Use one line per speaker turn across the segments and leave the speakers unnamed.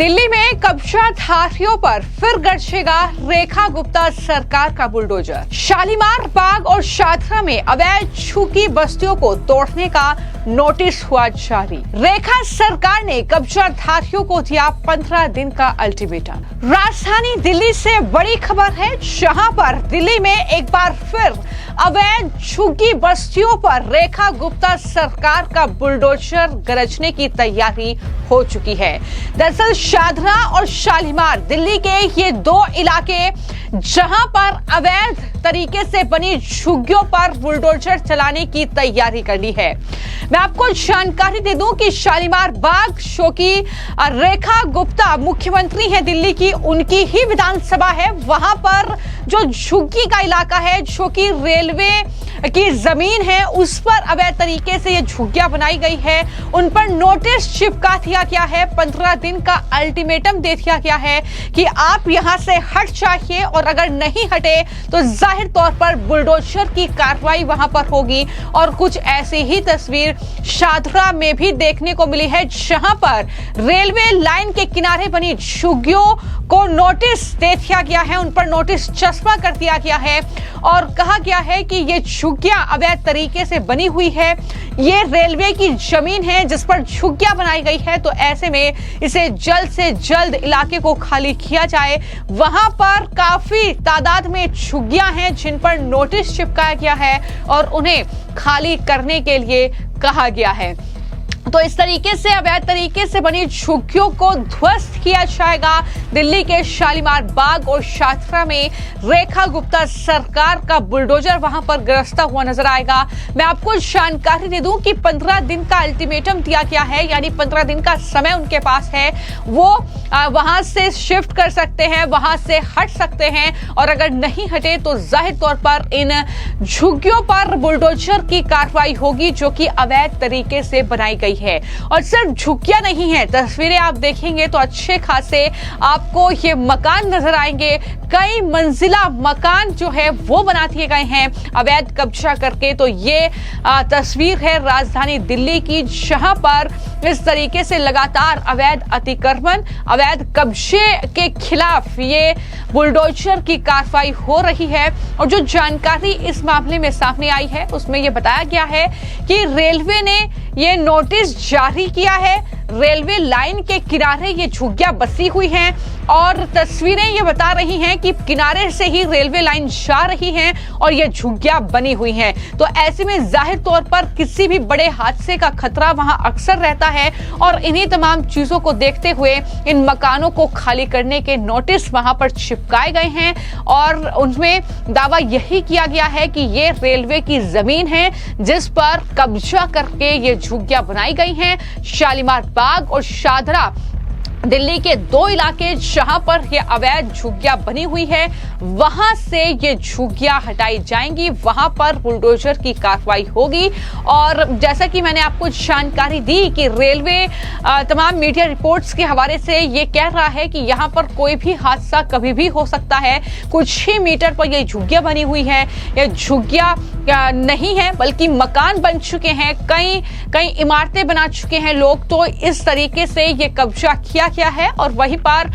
दिल्ली में कब्जाधारियों पर फिर गरजेगा रेखा गुप्ता सरकार का बुलडोजर। शालीमार बाग और शादरा में अवैध झुग्गी बस्तियों को तोड़ने का नोटिस हुआ जारी। रेखा सरकार ने कब्जाधारियों को दिया 15 दिन का अल्टीमेटम। राजधानी दिल्ली से बड़ी खबर है, जहां पर दिल्ली में एक बार फिर अवैध झुग्गी बस्तियों पर रेखा गुप्ता सरकार का बुलडोजर गरजने की तैयारी हो चुकी है। दरअसल शादरा और शालीमार दिल्ली के ये दो इलाके जहां पर अवैध तरीके से बनी झुग्गियों पर बुलडोजर चलाने की तैयारी कर ली है। मैं आपको जानकारी दे दूं कि शालीमार बाग जो कि रेखा गुप्ता मुख्यमंत्री है दिल्ली की, उनकी ही विधानसभा है। वहां पर जो झुग्गी का इलाका है, जो कि रेलवे की जमीन है, उस पर अवैध तरीके से ये झुग्गियां बनाई गई है। उन पर नोटिस चिपका दिया गया है, 15 दिन का अल्टीमेटम दे दिया गया है कि आप यहां से हट जाइए, और अगर नहीं हटे तो जाहिर तौर पर बुलडोजर की कार्रवाई वहां पर होगी। और कुछ ऐसी ही तस्वीर शादरा में भी देखने को मिली है, जहां पर रेलवे लाइन के किनारे बनी झुग्गियों को नोटिस दे दिया गया है, उन पर नोटिस चस्पा कर दिया गया है और कहा गया है कि ये झुग्गियां अवैध तरीके से बनी हुई है। ये रेलवे की जमीन है जिस पर झुग्गियां बनाई गई है, तो ऐसे में इसे जल्द से जल्द इलाके को खाली किया जाए। वहां पर काफी तादाद में झुग्गियां हैं जिन पर नोटिस चिपकाया गया है और उन्हें खाली करने के लिए कहा गया है। तो इस तरीके से अवैध तरीके से बनी झुग्गियों को ध्वस्त किया जाएगा। दिल्ली के शालीमार बाग और शादरा में रेखा गुप्ता सरकार का बुलडोजर वहां पर गरजता हुआ नजर आएगा। मैं आपको जानकारी दे दूं कि 15 दिन का अल्टीमेटम दिया गया है, यानी 15 दिन का समय उनके पास है। वो वहां से शिफ्ट कर सकते हैं, वहां से हट सकते हैं, और अगर नहीं हटे तो जाहिर तौर पर इन झुग्गियों पर बुलडोजर की कार्रवाई होगी, जो कि अवैध तरीके से बनाई गई है। और सिर्फ झुग्गियां नहीं है, तस्वीरें आप देखेंगे तो अच्छे खासे आपको ये मकान नजर आएंगे। कई मंजिला मकान जो है वो बना दिए गए हैं अवैध कब्जा करके। तो ये तस्वीर है राजधानी दिल्ली की, जहां पर इस तरीके से लगातार अवैध अतिक्रमण, अवैध कब्जे के खिलाफ ये बुलडोजर की कार्रवाई हो रही है। और जो जानकारी इस मामले में सामने आई है उसमें यह बताया गया है कि रेलवे ने ये नोटिस जारी किया है। रेलवे लाइन के किनारे ये झुग्गियां बसी हुई हैं और तस्वीरें ये बता रही हैं कि किनारे से ही रेलवे लाइन जा रही है और ये झुग्गियां बनी हुई हैं। तो ऐसे में जाहिर तौर पर किसी भी बड़े हादसे का खतरा वहां अक्सर रहता है, और इन्हीं तमाम चीजों को देखते हुए इन मकानों को खाली करने के नोटिस वहां पर चिपकाए गए हैं। और उनमें दावा यही किया गया है कि ये रेलवे की जमीन है जिस पर कब्जा करके ये झुग्गियां बनाई गई हैं। शालीमार बाग और शादरा दिल्ली के दो इलाके जहां पर ये अवैध झुग्गियां बनी हुई है, वहां से ये झुग्गियां हटाई जाएंगी, वहां पर बुलडोजर की कार्रवाई होगी। और जैसा कि मैंने आपको जानकारी दी कि रेलवे तमाम मीडिया रिपोर्ट्स के हवाले से ये कह रहा है कि यहां पर कोई भी हादसा कभी भी हो सकता है। कुछ ही मीटर पर ये झुग्गियां बनी हुई है। ये झुग्गियां नहीं है बल्कि मकान बन चुके हैं, कई इमारतें बना चुके हैं लोग। तो इस तरीके से ये कब्जा किया गया है। और वहीं पर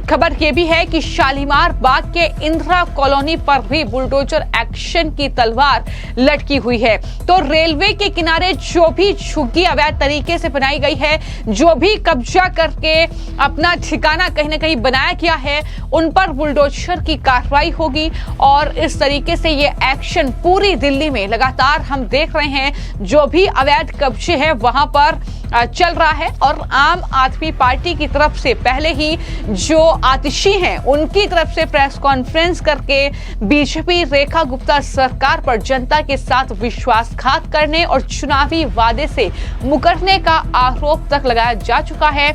खबर यह भी है कि शालीमार बाग के इंदिरा कॉलोनी पर भी बुलडोजर एक्शन की तलवार लटकी हुई है। तो रेलवे के किनारे जो भी झुग्गी अवैध तरीके से बनाई गई है, जो भी कब्जा करके अपना ठिकाना कहीं ना कहीं बनाया गया है, उन पर बुलडोजर की कार्रवाई होगी। और इस तरीके से ये एक्शन पूरी दिल्ली में लगातार हम देख रहे हैं। जो भी अवैध कब्जे हैं वहां पर चल रहा है। और आम आदमी पार्टी की तरफ से पहले ही जो आतिशी हैं उनकी तरफ से प्रेस कॉन्फ्रेंस करके बीजेपी रेखा गुप्ता सरकार पर जनता के साथ विश्वासघात करने और चुनावी वादे से मुकरने का आरोप तक लगाया जा चुका है।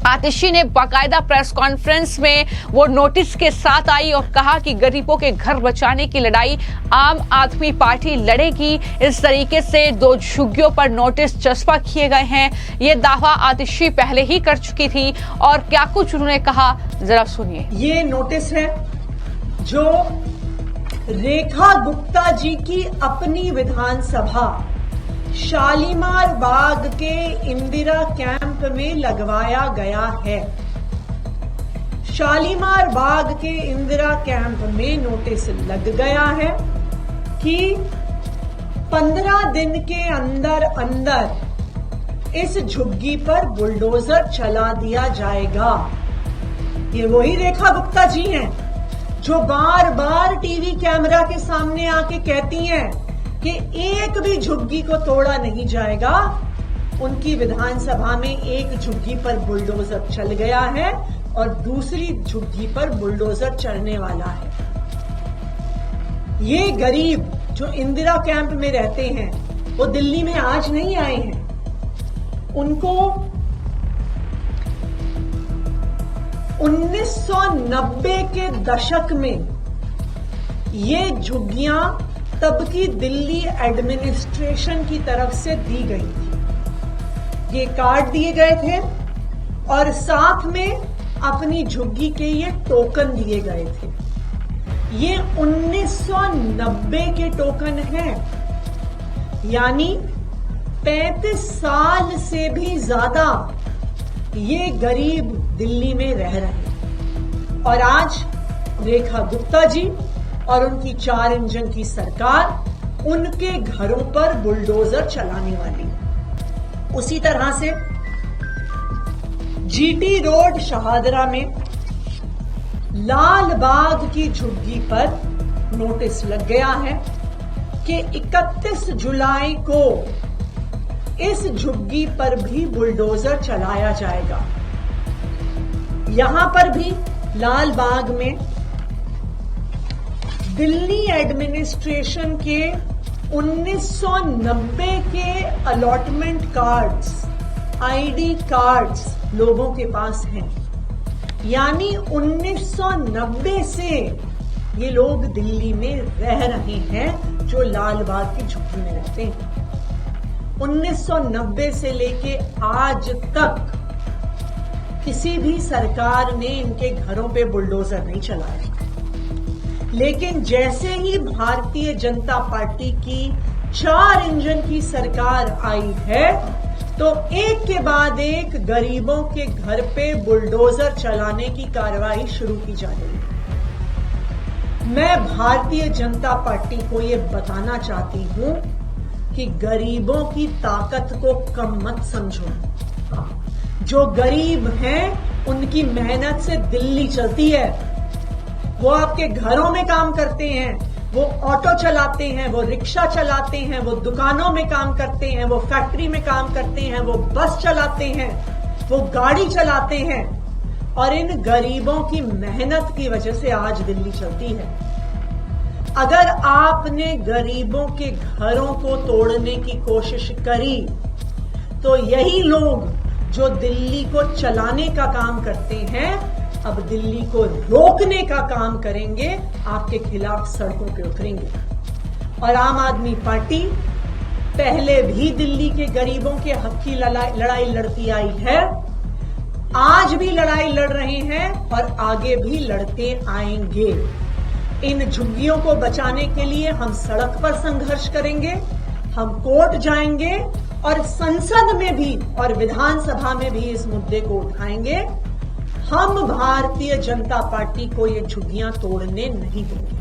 आतिशी ने बाकायदा प्रेस कॉन्फ्रेंस में वो नोटिस के साथ आई और कहा कि गरीबों के घर बचाने की लड़ाई आम आदमी पार्टी लड़ेगी। इस तरीके से दो झुग्गियों पर नोटिस चस्पा किए गए हैं। ये दावा आतिशी पहले ही कर चुकी थी, और क्या कुछ उन्होंने कहा जरा सुनिए।
ये नोटिस है जो रेखा गुप्ता जी की अपनी विधानसभा शालीमार बाग के इंदिरा कैंप में लगवाया गया है। शालीमार बाग के इंदिरा कैंप में नोटिस लग गया है कि 15 दिन के अंदर अंदर इस झुग्गी पर बुलडोजर चला दिया जाएगा। ये वही रेखा गुप्ता जी हैं जो बार बार टीवी कैमरा के सामने आके कहती हैं कि एक भी झुग्गी को तोड़ा नहीं जाएगा। उनकी विधानसभा में एक झुग्गी पर बुलडोजर चल गया है और दूसरी झुग्गी पर बुलडोजर चलने वाला है। ये गरीब जो इंदिरा कैंप में रहते हैं वो दिल्ली में आज नहीं आए हैं। उनको 1990 के दशक में ये झुग्गियां तब की दिल्ली एडमिनिस्ट्रेशन की तरफ से दी गई थी। ये कार्ड दिए गए थे और साथ में अपनी झुग्गी के ये टोकन दिए गए थे। ये 1990 के टोकन हैं, यानी 35 साल से भी ज्यादा ये गरीब दिल्ली में रह रहे हैं। और आज रेखा गुप्ता जी और उनकी 4 इंजन की सरकार उनके घरों पर बुलडोजर चलाने वाली है। उसी तरह से जीटी रोड शहादरा में लाल बाग की झुग्गी पर नोटिस लग गया है कि 31 जुलाई को इस झुग्गी पर भी बुलडोजर चलाया जाएगा। यहां पर भी लाल बाग में दिल्ली एडमिनिस्ट्रेशन के 1990 के अलॉटमेंट कार्ड्स, आईडी कार्ड्स लोगों के पास हैं। यानी 1990 से ये लोग दिल्ली में रह रहे हैं जो लाल बाग की झुग्गी में रहते हैं। 1990 से लेके आज तक किसी भी सरकार ने इनके घरों पे बुलडोजर नहीं चलाया। लेकिन जैसे ही भारतीय जनता पार्टी की 4 इंजन की सरकार आई है तो एक के बाद एक गरीबों के घर पे बुलडोजर चलाने की कार्रवाई शुरू की जा रही है। मैं भारतीय जनता पार्टी को ये बताना चाहती हूं कि गरीबों की ताकत को कम मत समझो। जो गरीब हैं उनकी मेहनत से दिल्ली चलती है। वो आपके घरों में काम करते हैं, वो ऑटो चलाते हैं, वो रिक्शा चलाते हैं, वो दुकानों में काम करते हैं, वो फैक्ट्री में काम करते हैं, वो बस चलाते हैं, वो गाड़ी चलाते हैं। और इन गरीबों की मेहनत की वजह से आज दिल्ली चलती है। अगर आपने गरीबों के घरों को तोड़ने की कोशिश करी तो यही लोग जो दिल्ली को चलाने का काम करते हैं अब दिल्ली को रोकने का काम करेंगे, आपके खिलाफ सड़कों पे उतरेंगे। और आम आदमी पार्टी पहले भी दिल्ली के गरीबों के हक की लड़ाई लड़ती आई है, आज भी लड़ाई लड़ रहे हैं और आगे भी लड़ते आएंगे। इन झुग्गियों को बचाने के लिए हम सड़क पर संघर्ष करेंगे, हम कोर्ट जाएंगे और संसद में भी और विधानसभा में भी इस मुद्दे को उठाएंगे। हम भारतीय जनता पार्टी को ये झुग्गियां तोड़ने नहीं देंगे।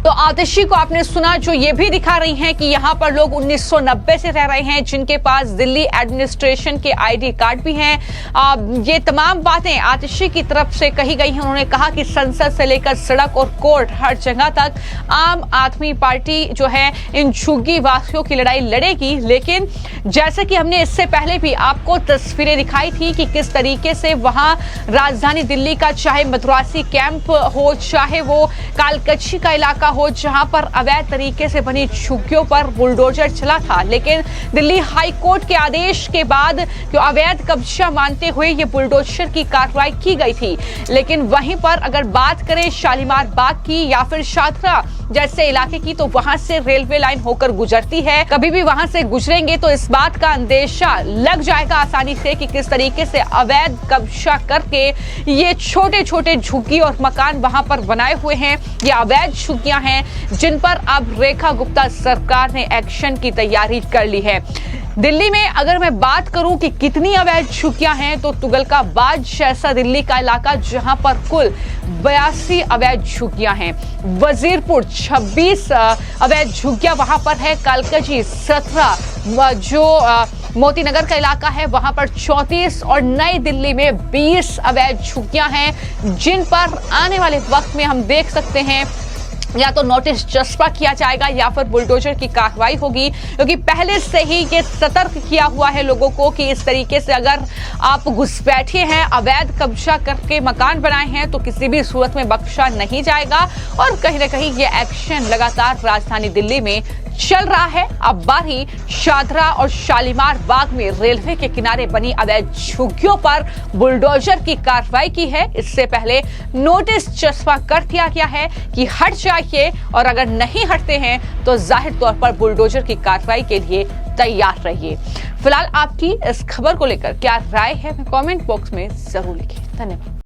तो आतिशी को आपने सुना, जो ये भी दिखा रही हैं कि यहाँ पर लोग 1990 से रह रहे हैं, जिनके पास दिल्ली एडमिनिस्ट्रेशन के आईडी कार्ड भी हैं। ये तमाम बातें आतिशी की तरफ से कही गई हैं। उन्होंने कहा कि संसद से लेकर सड़क और कोर्ट हर जगह तक आम आदमी पार्टी जो है इन झुग्गी वासियों की लड़ाई लड़ेगी। लेकिन जैसे कि हमने इससे पहले भी आपको तस्वीरें दिखाई थी कि किस तरीके से वहां राजधानी दिल्ली का चाहे मद्रासी कैंप हो, चाहे वो कालकच्ची का इलाका हो, जहां पर अवैध तरीके से बनी झुग्गियों पर बुलडोजर चला था। लेकिन दिल्ली हाई कोर्ट के आदेश के बाद जो अवैध कब्जा मानते हुए ये बुलडोजर की कार्रवाई की गई थी। लेकिन वहीं पर अगर बात करें शालीमार बाग की या फिर शादरा जैसे इलाके की, तो वहां से रेलवे लाइन होकर गुजरती है। कभी भी वहां से गुजरेंगे तो इस बात का अंदेशा लग जाएगा आसानी से कि किस तरीके से अवैध कब्जा करके ये छोटे छोटे झुग्गी और मकान वहां पर बनाए हुए हैं। ये अवैध झुग्गियां झुग्गियां हैं जिन पर अब रेखा गुप्ता सरकार ने एक्शन की तैयारी कर ली है। दिल्ली में अगर मैं बात करूं कि कितनी अवैध झुग्गियां हैं, तो तुगलकाबाद जैसा दिल्ली का इलाका जहां पर कुल 82 अवैध झुग्गियां हैं, वजीरपुर 26 अवैध झुग्गियां वहां पर है, कालकाजी 17, जो मोती नगर का इलाका है वहां पर 34 और नई दिल्ली में 20 अवैध झुग्गियां हैं जिन पर आने वाले वक्त में हम देख सकते हैं या तो नोटिस चस्पा किया जाएगा या फिर बुलडोजर की कार्रवाई होगी, क्योंकि पहले से ही ये सतर्क किया हुआ है लोगों को कि इस तरीके से अगर आप घुसपैठे हैं, अवैध कब्जा करके मकान बनाए हैं तो किसी भी सूरत में बख्शा नहीं जाएगा। और कहीं ना कहीं ये एक्शन लगातार राजधानी दिल्ली में चल रहा है। अब बारी शादरा और शालीमार बाग में रेलवे के किनारे बनी अवैध झुग्गियों पर बुलडोजर की कार्रवाई की है। इससे पहले नोटिस चस्पा कर दिया गया है कि हट जाइए, और अगर नहीं हटते हैं तो जाहिर तौर पर बुलडोजर की कार्रवाई के लिए तैयार रहिए। फिलहाल आपकी इस खबर को लेकर क्या राय है, कमेंट बॉक्स में जरूर लिखिए। धन्यवाद।